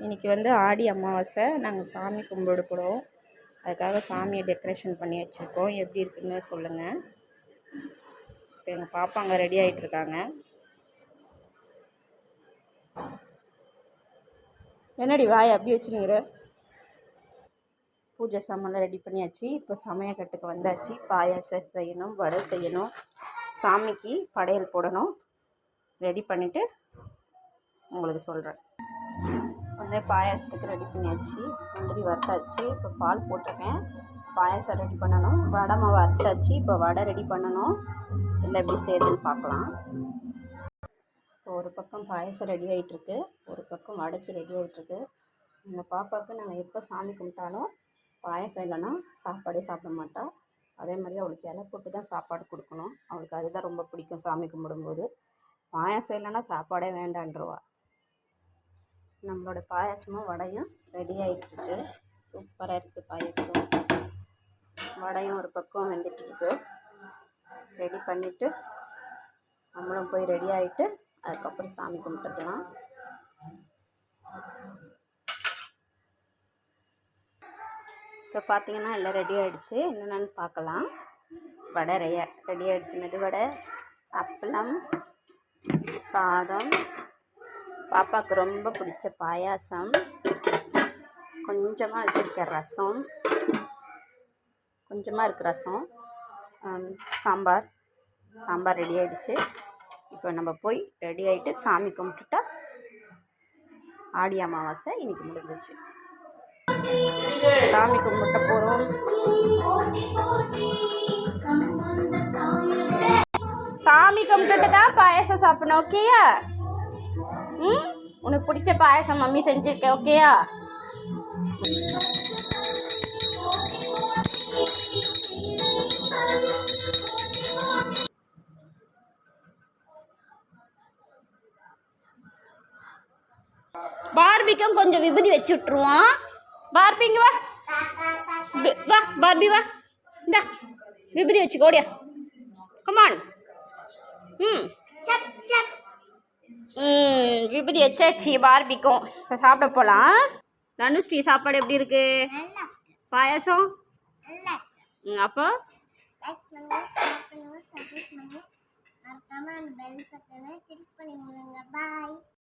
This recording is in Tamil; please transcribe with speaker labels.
Speaker 1: இன்றைக்கி வந்து ஆடி அமாவாசை. நாங்கள் சாமி கும்பிட போகிறோம். அதுக்காக சாமியை டெக்கரேஷன் பண்ணி வச்சுருக்கோம். எப்படி இருக்குன்னு சொல்லுங்கள். இப்போ எங்கள் பாப்பா அங்கே ரெடி ஆகிட்டுருக்காங்க. என்னடி வாய் அப்படி வச்சுனுங்கிற? பூஜை சாமான்லாம் ரெடி பண்ணியாச்சு. இப்போ சமையக்கட்டுக்கு வந்தாச்சு. பாயாசம் செய்யணும், வடை செய்யணும், சாமிக்கு படையல் போடணும். ரெடி பண்ணிவிட்டு உங்களுக்கு சொல்கிறேன். வந்து பாயாசத்துக்கு ரெடி பண்ணியாச்சு. முந்திரி வறுத்தாச்சு. இப்போ பால் போட்டிருக்கேன். பாயாசம் ரெடி பண்ணணும். வடை மாவு அரைச்சாச்சு. இப்போ வடை ரெடி பண்ணணும். இல்லை எப்படி செய்யுதுன்னு பார்க்கலாம். இப்போ ஒரு பக்கம் பாயாசம் ரெடி ஆகிட்டுருக்கு, ஒரு பக்கம் வடைக்கு ரெடி ஆகிட்டுருக்கு. எங்கள் பாப்பாவுக்கு நாங்கள் எப்போ சாமி கும்பிட்டாலும் பாயாசம் இல்லைன்னா சாப்பாடே சாப்பிட மாட்டாள். அதே மாதிரி அவளுக்கு இலை போட்டு தான் சாப்பாடு கொடுக்கணும். அவளுக்கு அதுதான் ரொம்ப பிடிக்கும். சாமி கும்பிடும்போது பாயாசம் இல்லைன்னா சாப்பாடே வேண்டான்றவா. நம்மளோட பாயாசமும் வடையும் ரெடி ஆகிட்டுருக்கு. சூப்பராக இருக்குது. பாயாசம் வடையும் ஒரு பக்கம் வெந்துட்டுருக்கு. ரெடி பண்ணிவிட்டு நம்மளும் போய் ரெடி ஆகிட்டு அதுக்கப்புறம் சாமி கும்பிட்டுக்கலாம். இப்போ பார்த்தீங்கன்னா எல்லாம் ரெடி ஆகிடுச்சு. என்னென்னு பார்க்கலாம். வடை ரெடி ஆகிடுச்சு. மெதுவடை, அப்பளம், சாதம், பாப்பாவுக்கு ரொம்ப பிடிச்ச பாயாசம், கொஞ்சமாக வச்சுருக்க ரசம், கொஞ்சமாக இருக்குது ரசம், சாம்பார் ரெடி ஆகிடுச்சு. இப்போ நம்ம போய் ரெடி ஆகிட்டு சாமி கும்பிட்டுட்டா ஆடி அமாவாசை இன்றைக்கி முடிஞ்சிச்சு. சாமி கும்பிட்ட போகிறோம். சாமி கும்பிட்டுட்டு தான் பாயாசம் சாப்பிடணும். ஓகேயா? உனக்கு பிடிச்ச பாயாசம் மம்மி செஞ்சுருக்கேன். ஓகேயா? பார்பிக்கும் கொஞ்சம் விபூதி வச்சு விட்டுருவோம். பார்பிங்க வா வா, பார்பி வா, இந்த விபூதி வச்சுக்கோடியா. கமான். விபூதி வச்சாச்சு பார்பிக்கும். இப்போ சாப்பிட போகலாம். தனுஷ்டி சாப்பாடு எப்படி இருக்கு? பாயாசம் அப்போ